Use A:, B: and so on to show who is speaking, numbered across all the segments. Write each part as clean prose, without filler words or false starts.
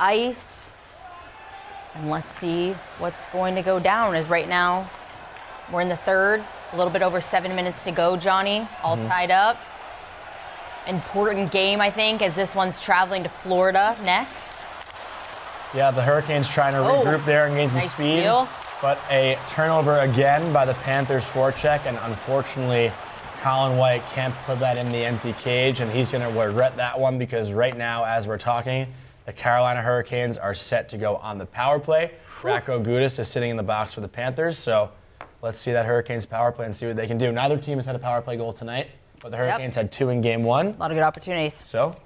A: ice. And let's see what's going to go down, as right now we're in the third, a little bit over 7 minutes to go, Jonny, all tied up. Important game, I think, as this one's traveling to Florida next.
B: Yeah, the Hurricanes trying to regroup there and gain some speed.
A: Steal.
B: But a turnover again by the Panthers forecheck, and unfortunately, Colin White can't put that in the empty cage, and he's going to regret that one because right now, as we're talking, the Carolina Hurricanes are set to go on the power play. Ratko Gudas is sitting in the box for the Panthers, so let's see that Hurricanes power play and see what they can do. Neither team has had a power play goal tonight, but the Hurricanes had 2 in game 1.
A: A lot of good opportunities.
B: So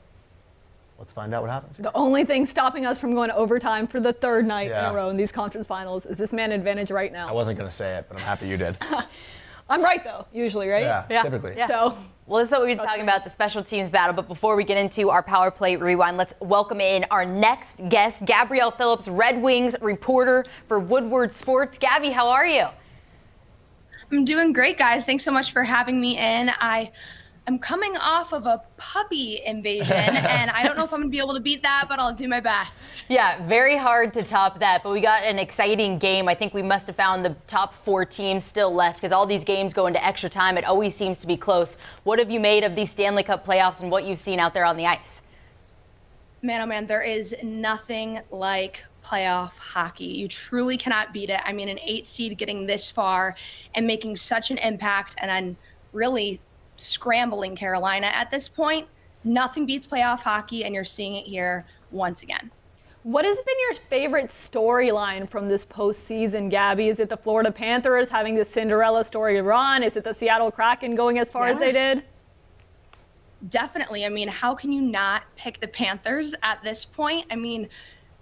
B: let's find out what happens here.
C: The only thing stopping us from going to overtime for the third night in a row in these conference finals is this man advantage right now.
B: I wasn't going to say it, but I'm happy you did.
C: I'm right, though, usually, right?
B: Yeah, typically.
A: Yeah.
C: So,
A: well, this is what we've been talking about, the special teams battle. But before we get into our power play rewind, let's welcome in our next guest, Gabrielle Phillips, Red Wings reporter for Woodward Sports. Gabby, how are you?
D: I'm doing great, guys. Thanks so much for having me in. I'm coming off of a puppy invasion, and I don't know if I'm going to be able to beat that, but I'll do my best.
A: Yeah, very hard to top that, but we got an exciting game. I think we must have found the top 4 teams still left because all these games go into extra time. It always seems to be close. What have you made of these Stanley Cup playoffs and what you've seen out there on the ice?
D: Man, oh man, there is nothing like playoff hockey. You truly cannot beat it. I mean, an 8 seed getting this far and making such an impact and then really scrambling Carolina at this point. Nothing beats playoff hockey, and you're seeing it here once again.
C: what has been your favorite storyline from this postseason, Gabby? Is it the Florida Panthers having this Cinderella story run? Is it the Seattle Kraken going as far as they did?
D: Definitely. I mean, how can you not pick the Panthers at this point? I mean,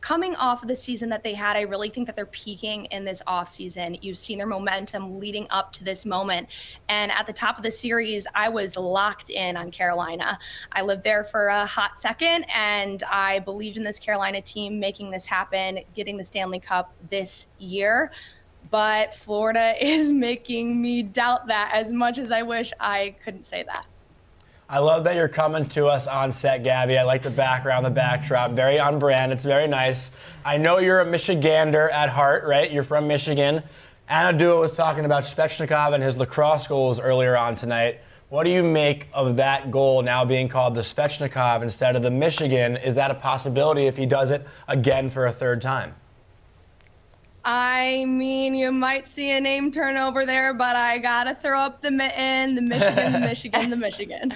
D: coming off of the season that they had, I really think that they're peaking in this offseason. You've seen their momentum leading up to this moment. And at the top of the series, I was locked in on Carolina. I lived there for a hot second, and I believed in this Carolina team making this happen, getting the Stanley Cup this year. But Florida is making me doubt that as much as I wish I couldn't say that.
B: I love that you're coming to us on set, Gabby. I like the background, the backdrop. Very on brand. It's very nice. I know you're a Michigander at heart, right? You're from Michigan. Anna Dua was talking about Svechnikov and his lacrosse goals earlier on tonight. What do you make of that goal now being called the Svechnikov instead of the Michigan? Is that a possibility if he does it again for a third time?
D: I mean, you might see a name turnover there, but I gotta throw up the mitten, the Michigan, the Michigan, the Michigan.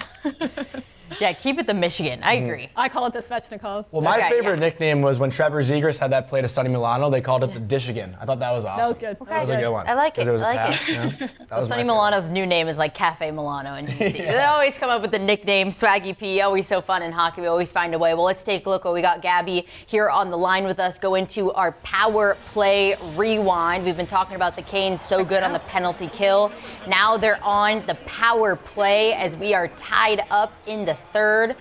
A: Yeah, keep it the Michigan. I agree.
C: I call it the Svechnikov.
B: Well, my favorite nickname was when Trevor Zegras had that play to Sonny Milano. They called it the Dishigan. I thought that was awesome.
C: That was good.
B: That was a good one.
A: I like it.
B: It was
A: I
B: a
A: like
B: pass,
A: it.
B: you know? That was
A: Sonny
B: my
A: Milano's new name is like Cafe Milano in DC. They always come up with the nickname, Swaggy P. Always so fun in hockey. We always find a way. Well, let's take a look. We got Gabby here on the line with us. Go into our power play rewind. We've been talking about the Canes so good on the penalty kill. Now they're on the power play as we are tied up in the third.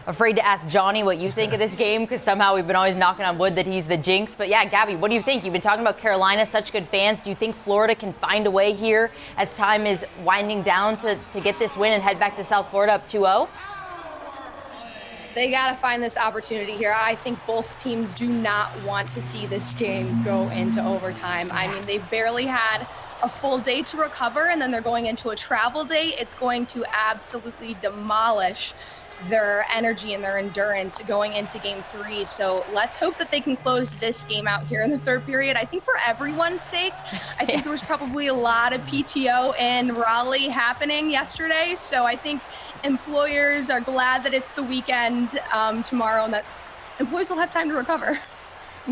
A: Afraid to ask Jonny what you think of this game because somehow we've been always knocking on wood that he's the jinx. But yeah, Gabby, what do you think? You've been talking about Carolina, such good fans. Do you think Florida can find a way here as time is winding down to get this win and head back to South Florida up 2-0?
D: They gotta find this opportunity here. I think both teams do not want to see this game go into overtime. I mean, they barely had a full day to recover, and then they're going into a travel day. It's going to absolutely demolish their energy and their endurance going into game 3. So let's hope that they can close this game out here in the third period. I think for everyone's sake, I think there was probably a lot of PTO in Raleigh happening yesterday. So I think employers are glad that it's the weekend tomorrow and that employees will have time to recover.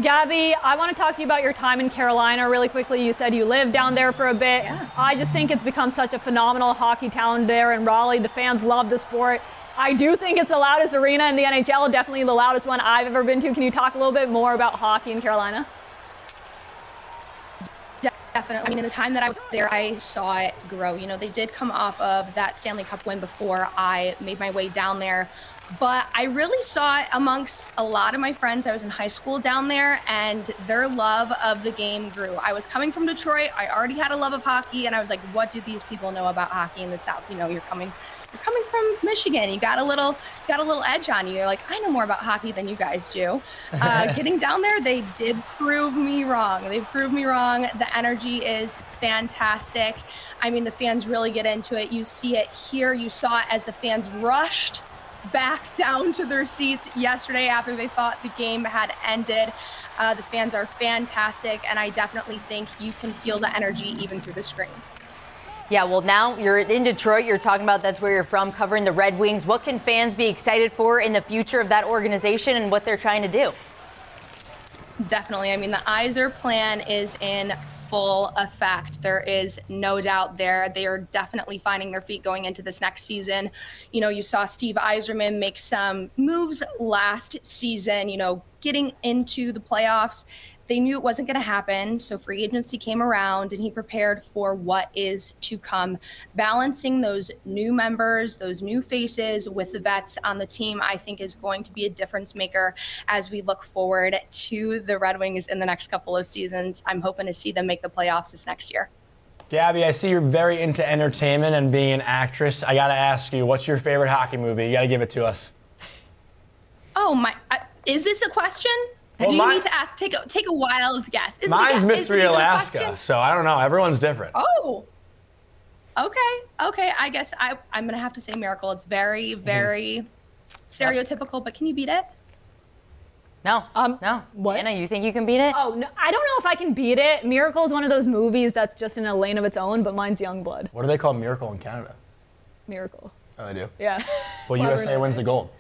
C: Gabby, I want to talk to you about your time in Carolina really quickly. You said you lived down there for a bit.
D: Yeah.
C: I just think it's become such a phenomenal hockey town there in Raleigh. The fans love the sport. I do think it's the loudest arena in the NHL, definitely the loudest one I've ever been to. Can you talk a little bit more about hockey in Carolina?
D: Definitely. I mean, in the time that I was there, I saw it grow. You know, they did come off of that Stanley Cup win before I made my way down there. But I really saw it amongst a lot of my friends. I was in high school down there, and their love of the game grew. I was coming from Detroit. I already had a love of hockey, and I was like, what do these people know about hockey in the South? You know, you're coming from Michigan. You got a little edge on you. You're like, I know more about hockey than you guys do. Getting down there, they did prove me wrong. They proved me wrong. The energy is fantastic. I mean, the fans really get into it. You see it here. You saw it as the fans rushed back down to their seats yesterday after they thought the game had ended. The fans are fantastic, and I definitely think you can feel the energy even through the screen.
A: Yeah, well, now you're in Detroit. You're talking about that's where you're from, covering the Red Wings. What can fans be excited for in the future of that organization and what they're trying to do?
D: Definitely. I mean, the Iser plan is in full effect. There is no doubt there. They are definitely finding their feet going into this next season. You know, you saw Steve Yzerman make some moves last season, you know, getting into the playoffs. They knew it wasn't going to happen, so free agency came around, and he prepared for what is to come. Balancing those new members, those new faces with the vets on the team, I think is going to be a difference maker as we look forward to the Red Wings in the next couple of seasons. I'm hoping to see them make the playoffs this next year.
B: Gabby, I see you're very into entertainment and being an actress. I got to ask you, what's your favorite hockey movie? You got to give it to us.
D: Oh, my. Is this a question?
B: Well,
D: do you need to ask? Take a wild guess.
B: Mine's Mystery Alaska, so I don't know. Everyone's different.
D: Oh, okay. I guess I'm going to have to say Miracle. It's very, very stereotypical, but can you beat it?
A: No. No.
C: What?
A: Anna, you think you can beat it?
C: Oh, no, I don't know if I can beat it. Miracle is one of those movies that's just in a lane of its own, but mine's Youngblood.
B: What do they call Miracle in Canada?
C: Miracle.
B: Oh, they do?
C: Yeah.
B: Well, USA wins the gold.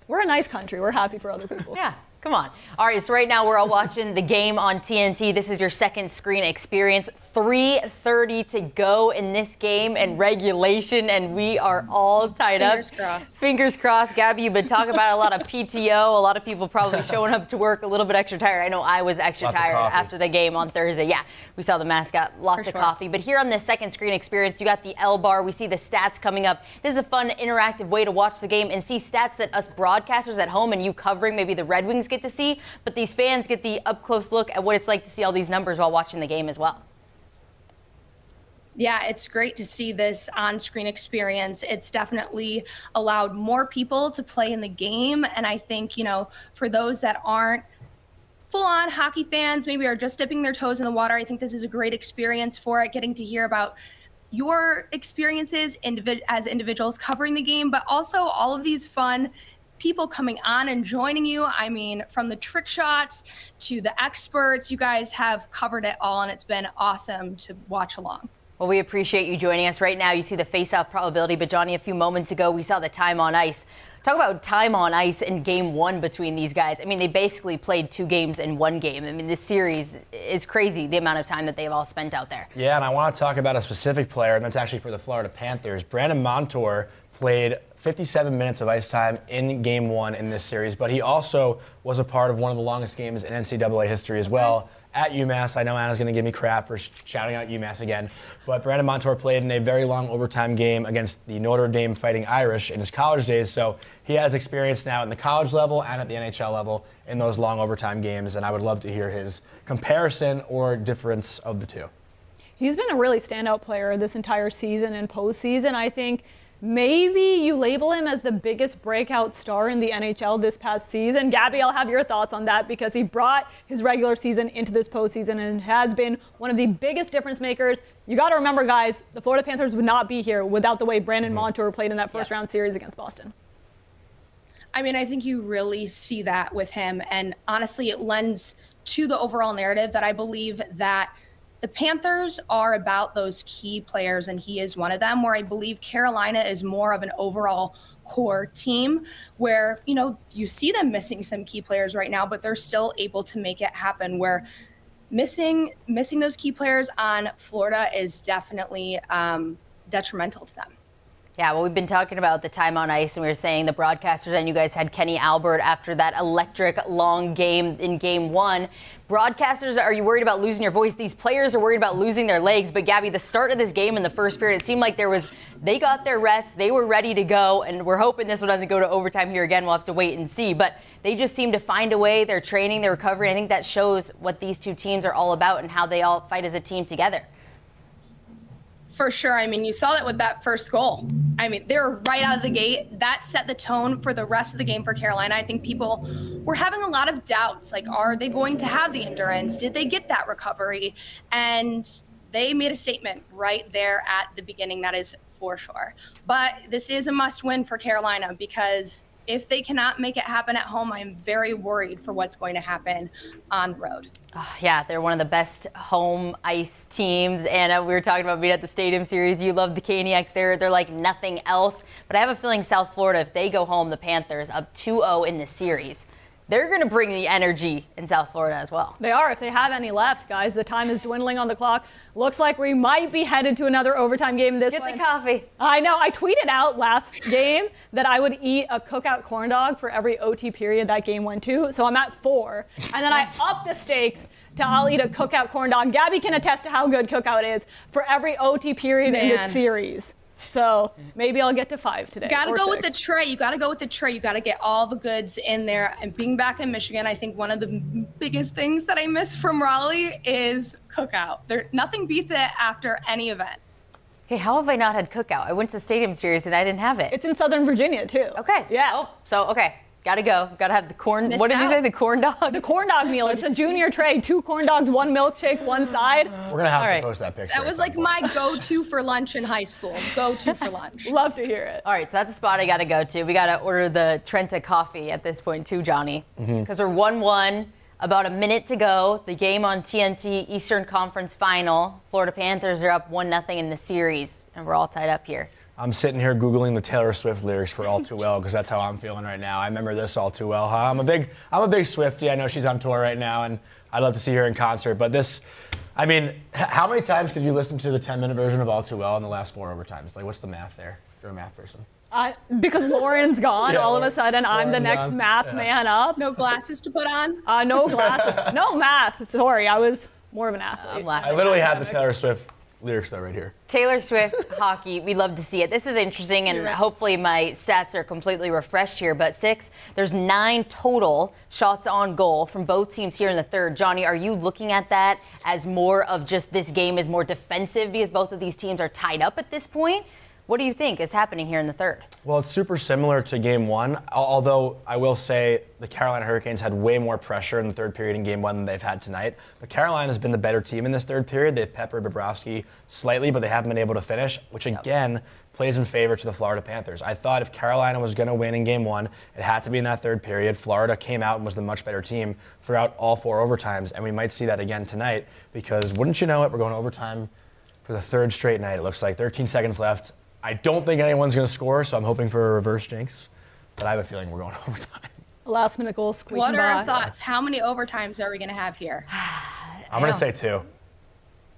C: We're a nice country. We're happy for other people.
A: Yeah. Come on. All right, so right now we're all watching the game on TNT. This is your second screen experience. 3:30 to go in this game and regulation, and we are all tied up.
D: Fingers crossed.
A: Fingers crossed. Gabby, you've been talking about a lot of PTO, a lot of people probably showing up to work a little bit extra tired. I know I was extra tired after the game on Thursday. Yeah, we saw the mascot, lots of coffee. But here on this second screen experience, you got the L bar. We see the stats coming up. This is a fun, interactive way to watch the game and see stats that us broadcasters at home and you covering maybe the Red Wings get to see, but these fans get the up-close look at what it's like to see all these numbers while watching the game as well.
D: Yeah, it's great to see this on-screen experience. It's definitely allowed more people to play in the game, and I think, you know, for those that aren't full-on hockey fans, maybe are just dipping their toes in the water, I think this is a great experience for it, getting to hear about your experiences as individuals covering the game, but also all of these fun people coming on and joining you. I mean, from the trick shots to the experts, you guys have covered it all, and it's been awesome to watch along.
A: Well, we appreciate you joining us. Right now, you see the face-off probability, but Jonny, a few moments ago, we saw the time on ice. Talk about time on ice in game one between these guys. I mean, they basically played 2 games in 1 game. I mean, this series is crazy, the amount of time that they've all spent out there.
B: Yeah, and I want to talk about a specific player, and that's actually for the Florida Panthers. Brandon Montour played 57 minutes of ice time in game 1 in this series, but he also was a part of one of the longest games in NCAA history as well at UMass. I know Anna's going to give me crap for shouting out UMass again, but Brandon Montour played in a very long overtime game against the Notre Dame Fighting Irish in his college days, so he has experience now in the college level and at the NHL level in those long overtime games, and I would love to hear his comparison or difference of the two.
C: He's been a really standout player this entire season and postseason. I think maybe you label him as the biggest breakout star in the NHL this past season. Gabby, I'll have your thoughts on that because he brought his regular season into this postseason and has been one of the biggest difference makers. You got to remember, guys, the Florida Panthers would not be here without the way Brandon Montour played in that first round series against Boston.
D: I mean, I think you really see that with him. And honestly, it lends to the overall narrative that I believe that the Panthers are about those key players, and he is one of them, where I believe Carolina is more of an overall core team where, you know, you see them missing some key players right now, but they're still able to make it happen, where missing those key players on Florida is definitely detrimental to them.
A: Yeah, well, we've been talking about the time on ice, and we were saying the broadcasters and you guys had Kenny Albert after that electric long game in Game 1. Broadcasters, are you worried about losing your voice? These players are worried about losing their legs. But, Gabby, the start of this game in the first period, it seemed like they got their rest, they were ready to go, and we're hoping this one doesn't go to overtime here again. We'll have to wait and see. But they just seem to find a way. They're training, they're recovering. I think that shows what these two teams are all about and how they all fight as a team together.
D: For sure. I mean, you saw that with that first goal. I mean, they were right out of the gate. That set the tone for the rest of the game for Carolina. I think people were having a lot of doubts. Like, are they going to have the endurance? Did they get that recovery? And they made a statement right there at the beginning, that is for sure. But this is a must win for Carolina, because if they cannot make it happen at home, I'm very worried for what's going to happen on the road.
A: Oh, yeah, they're one of the best home ice teams. And we were talking about being at the Stadium Series. You love the Caniacs. They're like nothing else. But I have a feeling South Florida, if they go home, the Panthers up 2-0 in the series, they're going to bring the energy in South Florida as well.
C: They are, if they have any left, guys. The time is dwindling on the clock. Looks like we might be headed to another overtime game this one.
A: Get the coffee.
C: I know. I tweeted out last game that I would eat a cookout corn dog for every OT period that game went to. So I'm at 4. And then I upped the stakes to I'll eat a cookout corn dog. Gabby can attest to how good cookout is for every OT period in this series. So maybe I'll get to 5 today.
D: Got to go
C: 6.
D: with the tray. You got to go with the tray. You got to get all the goods in there. And being back in Michigan, I think one of the biggest things that I miss from Raleigh is cookout. Nothing beats it after any event.
A: Okay, how have I not had cookout? I went to the Stadium Series and I didn't have it.
C: It's in Southern Virginia too.
A: Okay.
C: Yeah.
A: Oh, so, okay. Gotta go. Gotta have the corn.
D: Missed
A: What did you
D: out.
A: say? The corn dog?
C: The corn dog meal. It's a junior tray. 2 corn dogs, 1 milkshake, 1 side.
B: We're going to have
A: All
B: to
A: right.
B: post that picture.
D: That was like my go-to for lunch in high school. Go-to for lunch.
C: Love to hear it.
A: All right, so that's a spot I gotta go to. We gotta order the Trenta coffee at this point too, Jonny. Because we're 1-1. About a minute to go. The game on TNT Eastern Conference Final. Florida Panthers are up 1-0 in the series, and we're all tied up here.
B: I'm sitting here Googling the Taylor Swift lyrics for All Too Well because that's how I'm feeling right now. I remember this all too well, huh? I'm a big Swiftie. I know she's on tour right now, and I'd love to see her in concert. But this, I mean, how many times could you listen to the 10-minute version of All Too Well in the last 4 overtimes? Like, what's the math there? You're a math person.
C: Because Lauren's gone,
B: Yeah,
C: all of a sudden I'm the
B: Lauren's
C: next
B: gone.
C: math
B: Yeah.
C: man up.
D: No glasses to put on?
C: No glasses. No math. Sorry, I was more of an athlete.
A: I'm laughing.
B: I literally have the Taylor Swift lyrics though right here.
A: Taylor Swift hockey, we love to see it. This is interesting, and hopefully my stats are completely refreshed here. But there's 9 total shots on goal from both teams here in the third. Jonny, are you looking at that as more of just this game is more defensive because both of these teams are tied up at this point? What do you think is happening here in the third?
B: Well, it's super similar to Game 1, although I will say the Carolina Hurricanes had way more pressure in the third period in Game 1 than they've had tonight. But Carolina's been the better team in this third period. They've peppered Bobrovsky slightly, but they haven't been able to finish, which again plays in favor to the Florida Panthers. I thought if Carolina was going to win in Game 1, it had to be in that third period. Florida came out and was the much better team throughout all 4 overtimes, and we might see that again tonight because wouldn't you know it, we're going to overtime for the 3rd straight night. It looks like 13 seconds left. I don't think anyone's going to score, so I'm hoping for a reverse jinx. But I have a feeling we're going overtime.
C: Last minute goal squeaking
D: What are
C: by.
D: our thoughts? How many overtimes are we going to have here?
B: I'm going to say 2.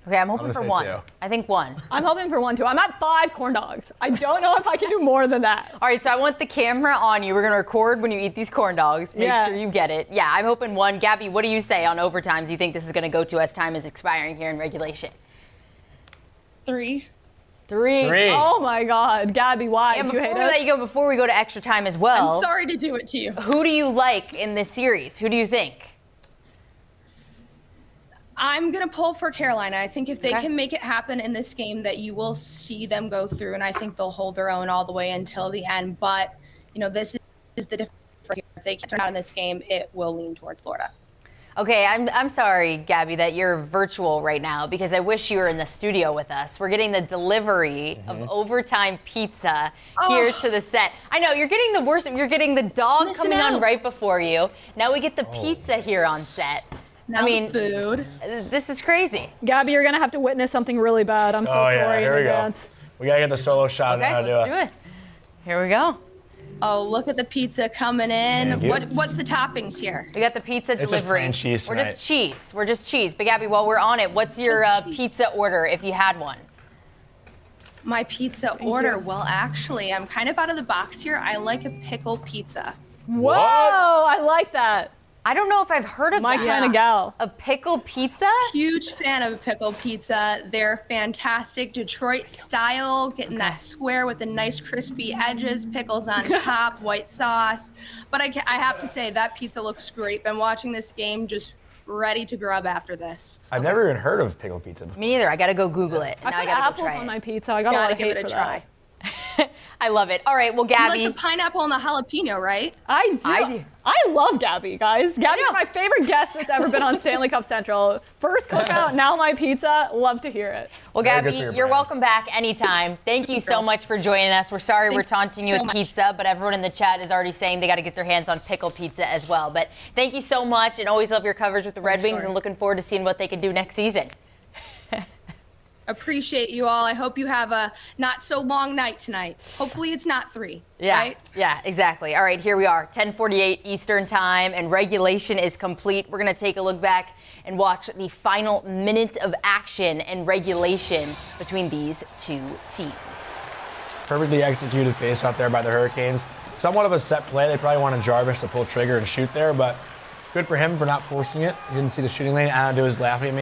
A: Okay, I'm hoping for
B: say
A: 1.
B: 2.
A: I think 1.
C: I'm hoping for 1 too. I'm at 5 corn dogs. I don't know if I can do more than that.
A: All right, so I want the camera on you. We're going to record when you eat these corn dogs. Make sure you get it. Yeah, I'm hoping 1. Gabby, what do you say on overtimes you think this is going to go to as time is expiring here in regulation?
D: 3.
A: 3.
C: Oh my God, Gabby, why?
A: And
C: Do you hate us?
A: before we go to extra time as well.
D: I'm sorry to do it to you.
A: Who do you like in this series? Who do you think?
D: I'm going to pull for Carolina. I think if they
A: Okay.
D: can make it happen in this game, that you will see them go through, and I think they'll hold their own all the way until the end. But, this is the difference. If they can turn out in this game, it will lean towards Florida.
A: Okay, I'm sorry, Gabby, that you're virtual right now because I wish you were in the studio with us. We're getting the delivery of overtime pizza here to the set. I know, you're getting the worst. You're getting the dog
D: Listen
A: coming on
D: out.
A: right before you. Now we get the pizza here on set.
D: Now
A: I mean,
D: food.
A: this is crazy.
C: Gabby, you're gonna have to witness something really bad. I'm so sorry
B: here
C: in
B: we
C: advance.
B: go. We got to get the solo shot.
A: Okay, let's do it. Here we go.
D: Oh, look at the pizza coming in.
B: Thank you.
D: What's the toppings here?
A: We got the pizza
B: just
A: delivery.
B: plain cheese
A: We're
B: tonight.
A: just cheese. But Gabby, while we're on it, what's your
D: Just cheese.
A: pizza order if you had one?
D: My pizza order. Well, actually, I'm kind of out of the box here. I like a pickle pizza.
C: Whoa, I like that.
A: I don't know if I've heard of
C: My
A: that.
C: kind of gal.
A: A pickle pizza?
D: Huge fan of pickle pizza. They're fantastic, Detroit style, getting that square with the nice crispy edges, pickles on top, white sauce. But I have to say, that pizza looks great. Been watching this game, just ready to grub after this.
B: I've never even heard of pickle pizza before.
A: Me neither. I got to go Google it.
C: I
A: Now I
C: put
A: got to
C: apples
A: go try
C: on
A: it.
C: my pizza. I got a lot of
D: give
C: hate
D: it a
C: for
D: try.
C: that.
A: I love it. All right, well,
D: You
A: Gabby.
D: like the pineapple and the jalapeno, right?
C: I do. I love Gabby, guys. Gabby's
A: know.
C: my favorite guest that's ever been on Stanley Cup Central. First cookout, now my pizza. Love to hear it.
A: Well,
B: Very good
A: Gabby,
B: for your
A: you're
B: brand.
A: welcome back anytime. Thank you so much for joining us. We're sorry we're taunting you
D: so
A: with
D: much.
A: pizza, but everyone in the chat is already saying they got to get their hands on pickle pizza as well. But thank you so much, and always love your coverage with the Red Wings, and looking forward to seeing what they can do next season.
D: Appreciate you all. I hope you have a not so long night tonight. Hopefully it's not 3.
A: Yeah,
D: Right?
A: yeah, exactly. All right, here we are, 10:48 Eastern time, and regulation is complete. We're going to take a look back and watch the final minute of action and regulation between these two teams.
B: Perfectly executed face-off there by the Hurricanes. Somewhat of a set play. They probably wanted Jarvis to pull trigger and shoot there, but good for him for not forcing it. He didn't see the shooting lane. Anadu's laughing at me.